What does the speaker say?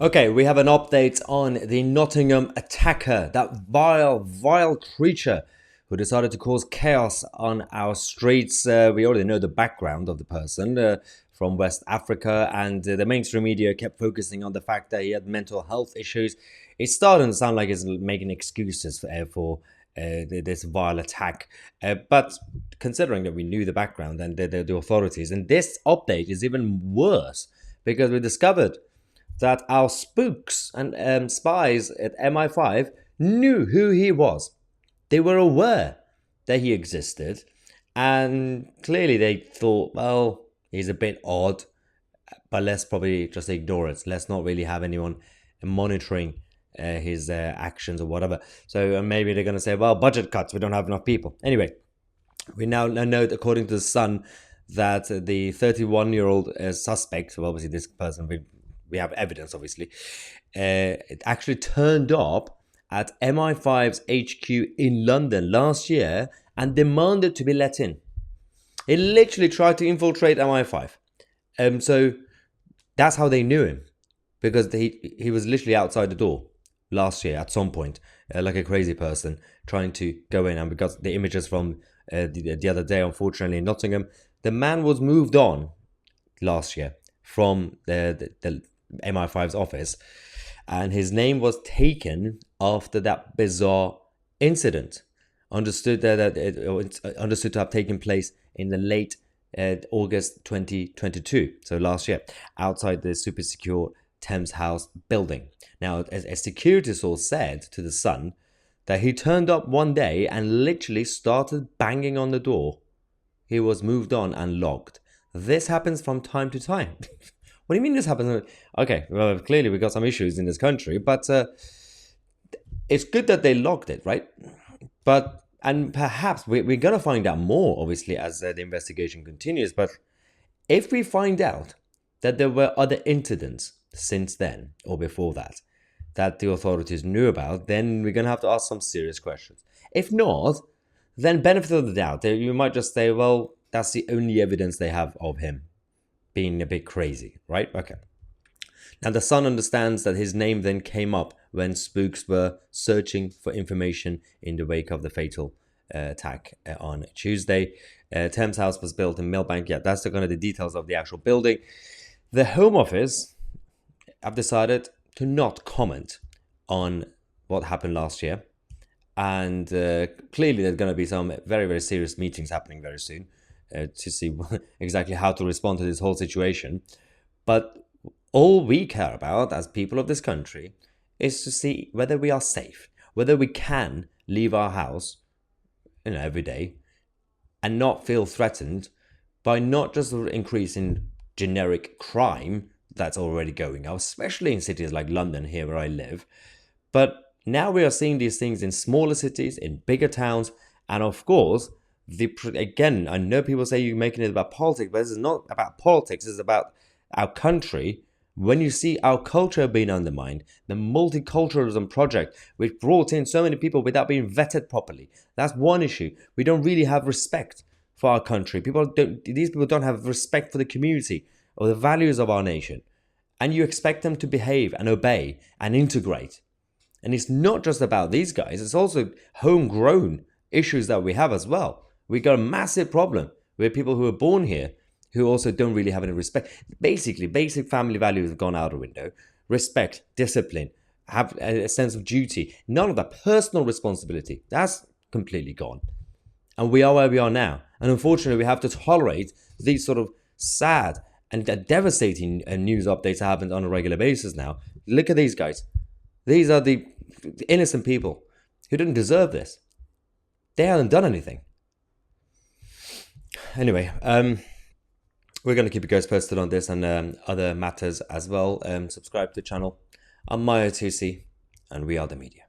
Okay, we have an update on the Nottingham attacker, that vile creature who decided to cause chaos on our streets. We already know the background of the person from West Africa, and the mainstream media kept focusing on the fact that he had mental health issues. It's starting to sound like he's making excuses for this vile attack. But considering that we knew the background and the authorities, and this update is even worse because we discovered that our spooks and spies at MI5 knew who he was. They were aware that he existed, and clearly they thought, well, he's a bit odd, but let's probably just ignore it. Let's not really have anyone monitoring his actions or whatever. So maybe they're going to say, well, budget cuts, we don't have enough people. Anyway, we now know, according to the Sun, that the 31-year-old suspect, well, obviously this person, we have evidence, obviously, it actually turned up at MI5's HQ in London last year and demanded to be let in. He literally tried to infiltrate MI5. So that's how they knew him, because he was literally outside the door last year at some point, like a crazy person trying to go in. And we got the images from the other day, unfortunately, in Nottingham. The man was moved on last year from the MI5's office, and his name was taken after that bizarre incident, understood to have taken place in the late August 2022, so last year, outside the super secure Thames House building. Now, a security source said to The Sun that he turned up one day and literally started banging on the door. He was moved on and logged. This happens from time to time. What do you mean this happens? Okay, well, clearly we got some issues in this country, but it's good that they logged it, right? And perhaps we're going to find out more, obviously, as the investigation continues. But if we find out that there were other incidents since then or before that the authorities knew about, then we're going to have to ask some serious questions. If not, then benefit of the doubt. You might just say, well, that's the only evidence they have of him being a bit crazy, right? Okay. Now, The Sun understands that his name then came up when spooks were searching for information in the wake of the fatal attack on Tuesday. Thames House was built in Millbank. Yeah, that's the kind of the details of the actual building. The Home Office have decided to not comment on what happened last year. And clearly there's going to be some very, very serious meetings happening very soon to see exactly how to respond to this whole situation. But all we care about as people of this country is to see whether we are safe, whether we can leave our house, every day and not feel threatened by not just the increase in generic crime that's already going up, especially in cities like London, here where I live, but now we are seeing these things in smaller cities, in bigger towns, and of course, again, I know people say you're making it about politics, but this is not about politics, this is about our country. When you see our culture being undermined, the multiculturalism project, which brought in so many people without being vetted properly, that's one issue. We don't really have respect for our country. These people don't have respect for the community or the values of our nation. And you expect them to behave and obey and integrate. And it's not just about these guys, it's also homegrown issues that we have as well. We got a massive problem with people who are born here who also don't really have any respect. Basically, basic family values have gone out the window. Respect, discipline, have a sense of duty. None of that personal responsibility, that's completely gone. And we are where we are now. And unfortunately, we have to tolerate these sort of sad and devastating news updates that happen on a regular basis now. Look at these guys. These are the innocent people who didn't deserve this. They haven't done anything. Anyway, we're going to keep you guys posted on this and other matters as well. Subscribe to the channel. I'm Mahyar Tousi, and we are the media.